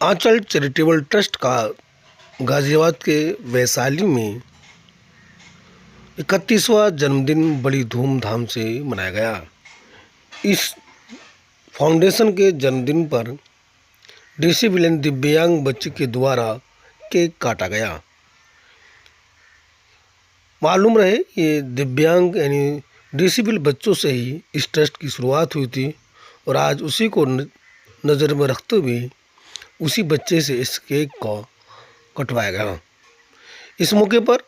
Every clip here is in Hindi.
आंचल चैरिटेबल ट्रस्ट का गाजियाबाद के वैशाली में 31वां जन्मदिन बड़ी धूमधाम से मनाया गया। इस फाउंडेशन के जन्मदिन पर डिसेबल दिव्यांग बच्चे के द्वारा केक काटा गया। मालूम रहे ये दिव्यांग यानी डिसेबल बच्चों से ही इस ट्रस्ट की शुरुआत हुई थी और आज उसी को नज़र में रखते हुए उसी बच्चे से इस केक को कटवाया गया। इस मौके पर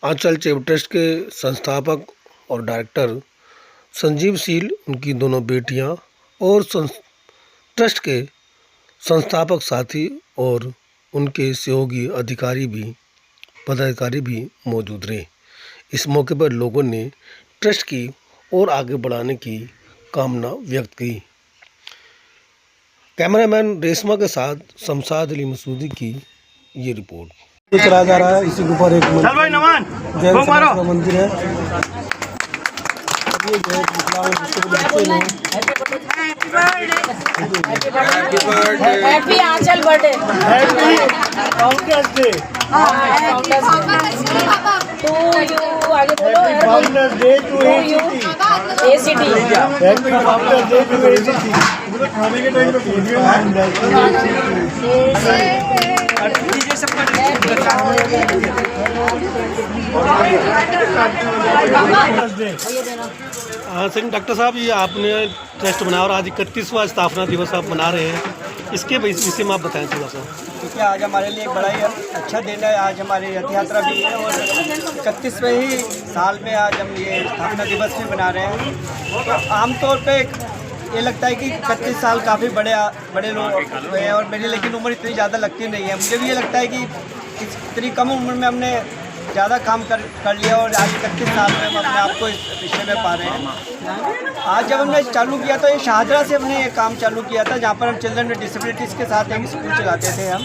आंचल चैरिटेबल ट्रस्ट के संस्थापक और डायरेक्टर संजीव शील, उनकी दोनों बेटियां और ट्रस्ट के संस्थापक साथी और उनके सहयोगी पदाधिकारी भी मौजूद रहे। इस मौके पर लोगों ने ट्रस्ट की और आगे बढ़ाने की कामना व्यक्त की। कैमरामैन रेशमा के साथ शमशाद अली मसूदी की ये रिपोर्ट। चला जा रहा है, इसी के ऊपर एक जैन समाज का मंदिर है। Happy Anchal birthday, happy founders day to you. आगे बोलो, founders day to ACT. Happy founders day to ACT. खाने के टाइम हाँ सिंह डॉक्टर साहब, ये आपने ट्रस्ट बनाया और आज 31वां स्थापना दिवस आप मना रहे हैं, इसके विषय में आप बताएं थोड़ा सा। क्योंकि आज हमारे लिए बड़ा ही अच्छा दिन है। आज हमारी रथ यात्रा भी है और 31वें ही साल में आज हम ये स्थापना दिवस भी मना रहे हैं। तो आमतौर पे ये लगता है कि 31 साल काफ़ी बड़े लोग हुए हैं और मेरी लेकिन उम्र इतनी ज़्यादा लगती नहीं है। मुझे भी ये लगता है कि इतनी कम उम्र में हमने ज़्यादा काम कर लिया और आज 31 साल में हम अपने आप को इस विषय में पा रहे हैं। आज जब हमने चालू किया तो ये शाहजरा से हमने ये काम चालू किया था, जहाँ पर हम चिल्ड्रन विद डिसेबिलिटीज़ के साथ एक स्कूल चलाते थे हम।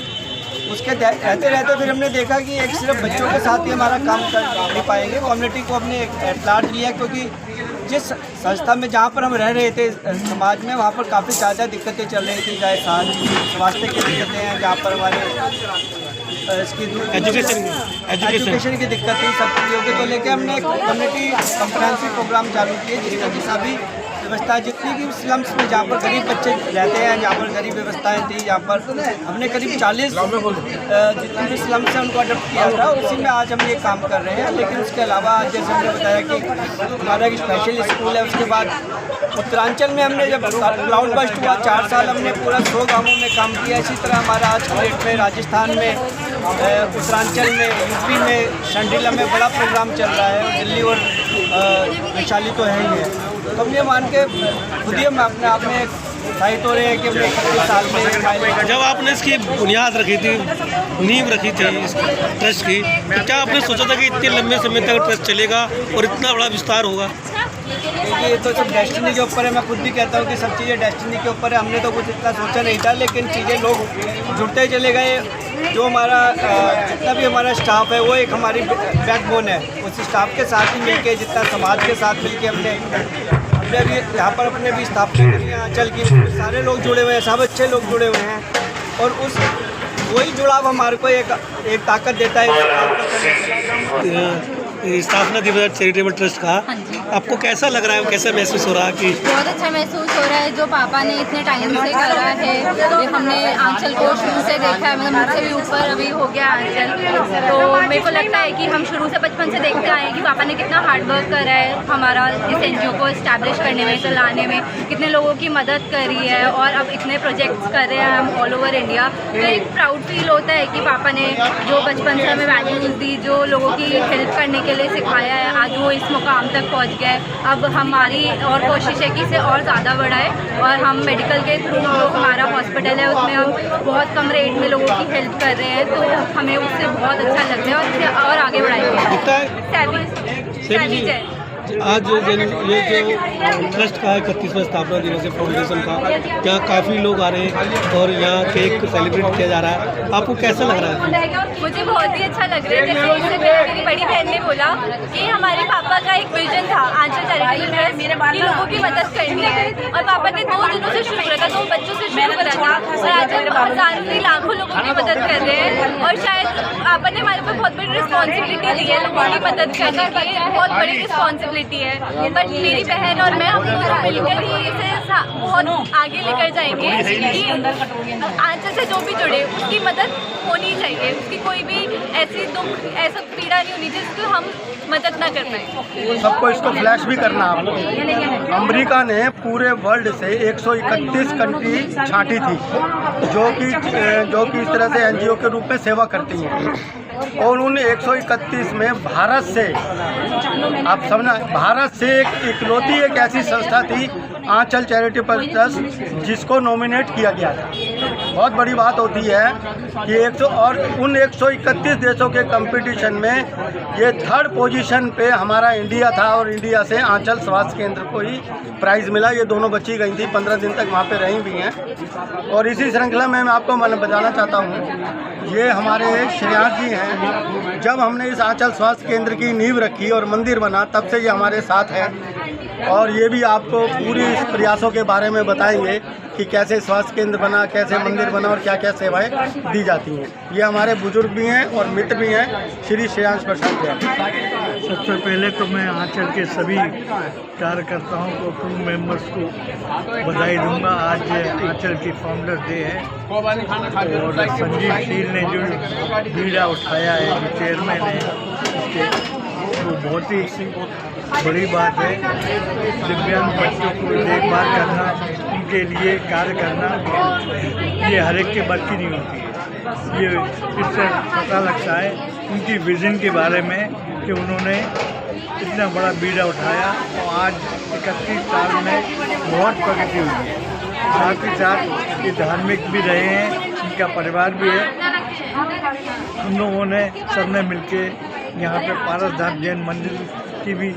उसके रहते रहते फिर हमने देखा कि एक सिर्फ बच्चों के साथ ही हमारा काम कर नहीं पाएंगे, कम्युनिटी को हमने एट लार्ज लिया। क्योंकि जिस संस्था में जहाँ पर हम रह रहे थे समाज में, वहाँ पर काफ़ी ज़्यादा दिक्कतें चल रही थी, चाहे स्वास्थ्य की दिक्कतें हैं, जहाँ पर हमारे इसकी एजुकेशन की दिक्कत थी, सब चीज़ों के तो लेके हमने एक कम्युनिटी कॉम्प्रिहेंसिव प्रोग्राम चालू किए, जिसमें कि सभी व्यवस्था जितनी भी स्लम्स में जहाँ पर गरीब बच्चे रहते हैं, जहाँ पर गरीब व्यवस्थाएं थी, जहाँ पर हमने करीब 40 जितनी भी स्लम्स हैं उनको अडॉप्ट किया था। उसी में आज हम ये काम कर रहे हैं। लेकिन उसके अलावा आज जैसे हमने बताया कि हमारा एक स्पेशल स्कूल है। उसके बाद उत्तरांचल में हमने जब क्लाउड बस्ट हुआ 4 साल हमने पूरा 100 गाँवों में काम किया। इसी तरह हमारा आज की डेट में राजस्थान में, उत्तरांचल में, यूपी में, शंडीला में बड़ा प्रोग्राम चल रहा है। दिल्ली और वैशाली तो है ही है। तो हम ये मान के खुद ही हम अपने आप में साहित्य हो रहे हैं कि हमने 31 साल में जब आपने इसकी बुनियाद रखी थी, नींव रखी थी इस ट्रस्ट की, तो क्या आपने सोचा था कि इतने लंबे समय तक ट्रस्ट चलेगा और इतना बड़ा विस्तार होगा? ये तो सब डेस्टिनी के ऊपर है। मैं खुद भी कहता हूँ कि सब चीज़ें डेस्टिनी के ऊपर है। हमने तो कुछ इतना सोचा नहीं था, लेकिन चीज़ें लोग जुड़ते चले गए। जो हमारा जितना भी हमारा स्टाफ है वो एक हमारी बैकबोन है। उस स्टाफ के साथ ही मिलके, जितना समाज के साथ मिलके हमने भी यहाँ पर अपने भी स्थापना करी है आंचल की। सारे लोग जुड़े हुए हैं, सब अच्छे लोग जुड़े हुए हैं और उस वही जुड़ाव हमारे को एक ताकत देता है। स्थापना दिवस चैरिटेबल ट्रस्ट का आपको कैसा लग रहा है, कैसा महसूस हो रहा है? कि बहुत अच्छा महसूस हो रहा है। जो पापा ने इतने टाइम से करा है, ये हमने आंचल को शुरू से देखा है, मतलब मुझसे भी ऊपर अभी हो गया आंचल। तो मेरे को लगता है कि हम शुरू से बचपन से देखते आए हैं कि पापा ने कितना हार्ड वर्क करा है हमारा इस एनजीओ को इस्टेब्लिश करने में, चलाने में, कितने लोगों की मदद करी है और अब इतने प्रोजेक्ट्स कर रहे हैं हम ऑल ओवर इंडिया। तो एक प्राउड फील होता है कि पापा ने जो बचपन से हमें वैल्यूज़ दी, जो लोगों की हेल्प करने के लिए सिखाया है, आज वो इस मुकाम तक पहुंच गए। अब हमारी और कोशिश है कि इसे और ज़्यादा बढ़ाए और हम मेडिकल के थ्रू जो हमारा हॉस्पिटल है उसमें हम बहुत कम रेट में लोगों की हेल्प कर रहे हैं। तो हमें उससे बहुत अच्छा लगता है और इसे और आगे बढ़ाएंगे। आज ये जो ट्रस्ट का 31वां स्थापना दिवस है फाउंडेशन का, यहाँ काफ़ी लोग आ रहे हैं और यहाँ केक सेलिब्रेट किया जा रहा है, आपको कैसा लग रहा है? मुझे बहुत ही अच्छा लग रहा है। जैसे इससे पहले मेरी बड़ी बहन ने बोला कि हमारे पापा का एक विजन था आंचल चैरिटेबल कि लोगों की मदद करनी है। और पापा ने 2 दिनों से शुरू करा था, 2 बच्चों से शुरू करा था और आज हम हज़ारों नहीं लाखों लोगों की मदद कर रहे हैं। और शायद पापा ने हमारे ऊपर बहुत बड़ी रिस्पॉन्सिबिलिटी दी है, लोगों की मदद करने की बहुत बड़ी रिस्पॉन्सिबिलिटी है। बट मेरी बहन और मैं, हम दोनों मिलकर ही इसे बहुत आगे लेकर जाएंगे कि आंचल से जो भी जुड़े उसकी मदद होनी चाहिए, उसकी कोई भी ऐसी दुख ऐसा पीड़ा नहीं होनी चाहिए जिसको हम मदद ना कर पाए। सबको इसको फ्लैश भी करना आपको। अमेरिका ने पूरे वर्ल्ड से 131 कंट्री छांटी थी जो कि इस तरह से एनजीओ के रूप में सेवा करती हैं, और उन 131 में भारत से, आप समझना, भारत से इकलौती एक ऐसी संस्था थी आंचल चैरिटेबल ट्रस्ट जिसको नॉमिनेट किया गया था। बहुत बड़ी बात होती है कि 100 और उन 131 देशों के कंपटीशन में ये 3rd पोजीशन पे हमारा इंडिया था, और इंडिया से आंचल स्वास्थ्य केंद्र को ही प्राइज़ मिला। ये दोनों बच्ची गई थी, 15 दिन तक वहाँ पे रही भी हैं। और इसी श्रृंखला में मैं आपको बताना चाहता हूँ, ये हमारे श्रेयांश जी हैं। जब हमने इस आंचल स्वास्थ्य केंद्र की नींव रखी और मंदिर बना, तब से ये हमारे साथ है, और ये भी आपको पूरी इस प्रयासों के बारे में बताएंगे कि कैसे स्वास्थ्य केंद्र बना, कैसे मंदिर बना और क्या क्या सेवाएं दी जाती हैं। ये हमारे बुजुर्ग भी हैं और मित्र भी हैं, श्री श्रेयांश प्रसाद जी। सबसे पहले तो मैं आंचल के सभी कार्यकर्ताओं को, क्रू मेंबर्स को बधाई दूंगा। आज आंचल की फाउंडर डे है, और संजीव शील ने जो बीड़ा उठाया है, जो चेयरमैन है उसके, वो बहुत ही बड़ी बात है। दिव्यांग बच्चों को देखभाल करना, उनके लिए कार्य करना, ये हर एक के बस की नहीं होती है। ये इससे पता लगता है उनकी विज़न के बारे में कि उन्होंने इतना बड़ा बीड़ा उठाया, और आज 31 साल में बहुत प्रगति हुई है। साथ ही साथ ये धार्मिक भी रहे हैं, उनका परिवार भी है। हम लोगों ने सबने मिलके यहाँ पे पारसधाम जैन मंदिर की भी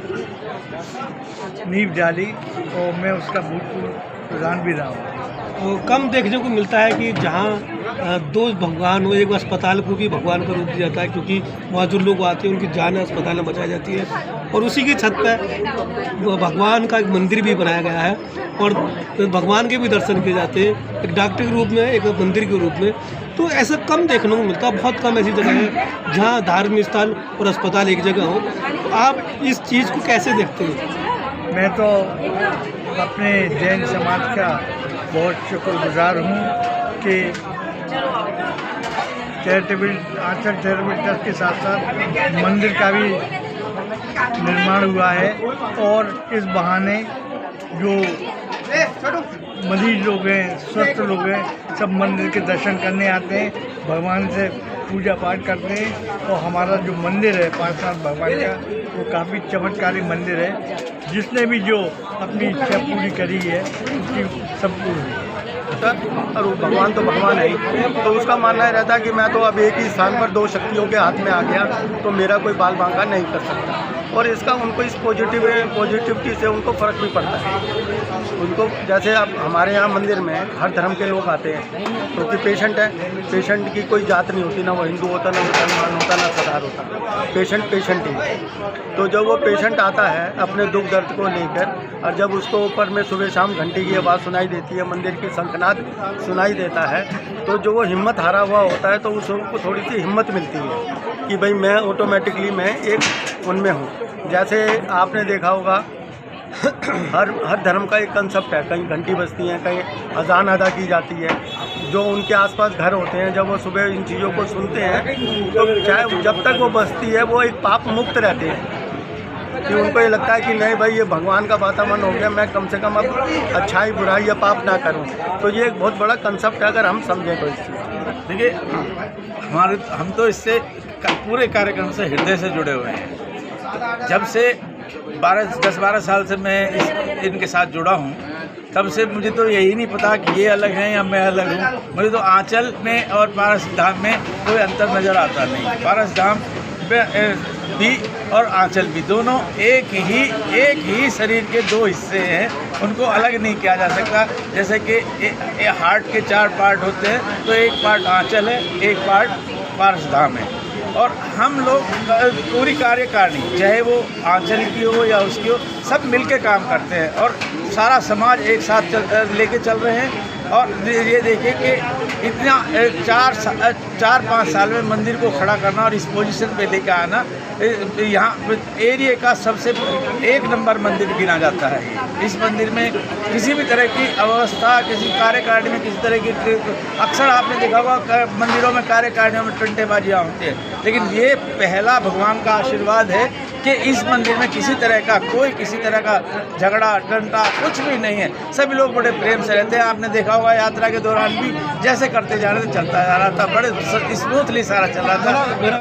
नींव डाली, और मैं उसका भूतपूर्व प्रधान भी रहा हूँ। तो कम देखने को मिलता है कि जहाँ 2 भगवान हो, एक अस्पताल को भी भगवान का रूप दिया जाता है, क्योंकि वहाँ जो लोग आते हैं उनकी जान अस्पताल में बचाई जाती है, और उसी की छत पर भगवान का एक मंदिर भी बनाया गया है, और भगवान के भी दर्शन किए जाते हैं, एक डॉक्टर के रूप में, एक मंदिर के रूप में। तो ऐसा कम देखने को मिलता है, बहुत कम ऐसी जगह है जहाँ धार्मिक स्थल और अस्पताल एक जगह हो। तो आप इस चीज़ को कैसे देखते हैं? मैं तो अपने जैन समाज का बहुत शुक्रगुजार हूँ कि आंचल चैरिटेबल ट्रस्ट के साथ साथ मंदिर का भी निर्माण हुआ है, और इस बहाने जो मरीज लोग हैं, स्वस्थ लोग हैं, सब मंदिर के दर्शन करने आते हैं, भगवान से पूजा पाठ करते हैं। और हमारा जो मंदिर है पार्श्वनाथ भगवान का, वो काफ़ी चमत्कारी मंदिर है। जिसने भी जो अपनी इच्छा पूरी करी है उसकी सब पूरी है। और वो भगवान तो भगवान है ही, तो उसका मानना रहता है कि मैं तो अब एक ही स्थान पर 2 शक्तियों के हाथ में आ गया, तो मेरा कोई बाल बांका नहीं कर सकता। और इसका उनको इस पॉजिटिविटी से उनको फ़र्क भी पड़ता है। उनको जैसे अब हमारे यहाँ मंदिर में हर धर्म के लोग आते हैं, क्योंकि पेशेंट है, पेशेंट की कोई जात नहीं होती, ना वो हिंदू होता, ना मुसलमान होता, ना सरदार होता, पेशेंट ही है। तो जब वो पेशेंट आता है अपने दुख दर्द को लेकर, और जब उसको ऊपर में सुबह शाम घंटी की आवाज़ सुनाई देती है, मंदिर की शंखनाद सुनाई देता है, तो जो वो हिम्मत हारा हुआ होता है, तो उसको थोड़ी सी हिम्मत मिलती है कि भाई मैं ऑटोमेटिकली मैं एक उनमें हूँ। जैसे आपने देखा होगा हर धर्म का एक कंसेप्ट है, कहीं घंटी बजती है, कहीं अजान अदा की जाती है। जो उनके आसपास घर होते हैं, जब वो सुबह इन चीज़ों को सुनते हैं, तो चाहे जब तक वो बजती है वो एक पाप मुक्त रहते हैं, कि उनको ये लगता है कि नहीं भाई ये भगवान का वातावरण हो गया, मैं कम से कम अब अच्छाई बुराई या पाप ना करूं। तो ये एक बहुत बड़ा कंसेप्ट है अगर हम समझें तो। इस देखिए हम तो इससे पूरे कार्यक्रम से हृदय से जुड़े हुए हैं। जब से 10-12 साल से मैं इनके साथ जुड़ा हूँ, तब से मुझे तो यही नहीं पता कि ये अलग हैं या मैं अलग हूँ। मुझे तो आंचल में और पारसधाम में कोई अंतर नज़र आता नहीं। पारसधाम भी और आंचल भी दोनों एक ही शरीर के 2 हिस्से हैं, उनको अलग नहीं किया जा सकता। जैसे कि हार्ट के 4 पार्ट होते हैं, तो एक पार्ट आंचल है, एक पार्ट पारसधाम है। और हम लोग पूरी कार्यकारिणी, चाहे वो आंचल की हो या उसकी हो, सब मिलके काम करते हैं और सारा समाज एक साथ लेके चल रहे हैं। और ये देखिए कि इतना 4-5 साल में मंदिर को खड़ा करना और इस पोजीशन पे लेके आना, यहाँ एरिया का सबसे 1 नंबर मंदिर गिना जाता है। इस मंदिर में किसी भी तरह की अव्यवस्था, किसी कार्यकारिणी में किसी तरह की, अक्सर आपने देखा होगा मंदिरों में कार्यकारिणियों में टंटेबाजियाँ होती हैं, लेकिन ये पहला भगवान का आशीर्वाद है कि इस मंदिर में किसी तरह का किसी तरह का झगड़ा टंटा कुछ भी नहीं है। सभी लोग बड़े प्रेम से रहते हैं। आपने देखा होगा यात्रा के दौरान भी जैसे करते जा रहे थे चलता जा रहा था, बड़े स्मूथली सारा चल रहा था।